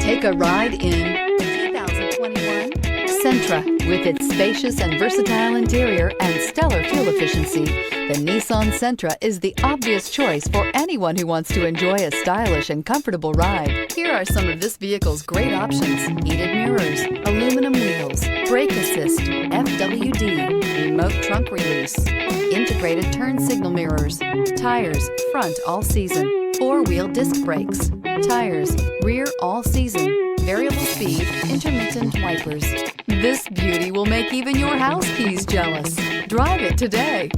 Take a ride in the 2021 Sentra. With its spacious and versatile interior and stellar fuel efficiency, the Nissan Sentra is the obvious choice for anyone who wants to enjoy a stylish and comfortable ride. Here are some of this vehicle's great options: heated mirrors, aluminum wheels, brake assist, FWD, remote trunk release, integrated turn signal mirrors, tires, front all season, 4-wheel disc brakes, tires, rear all season, variable speed, intermittent wipers. This beauty will make even your house keys jealous. Drive it today.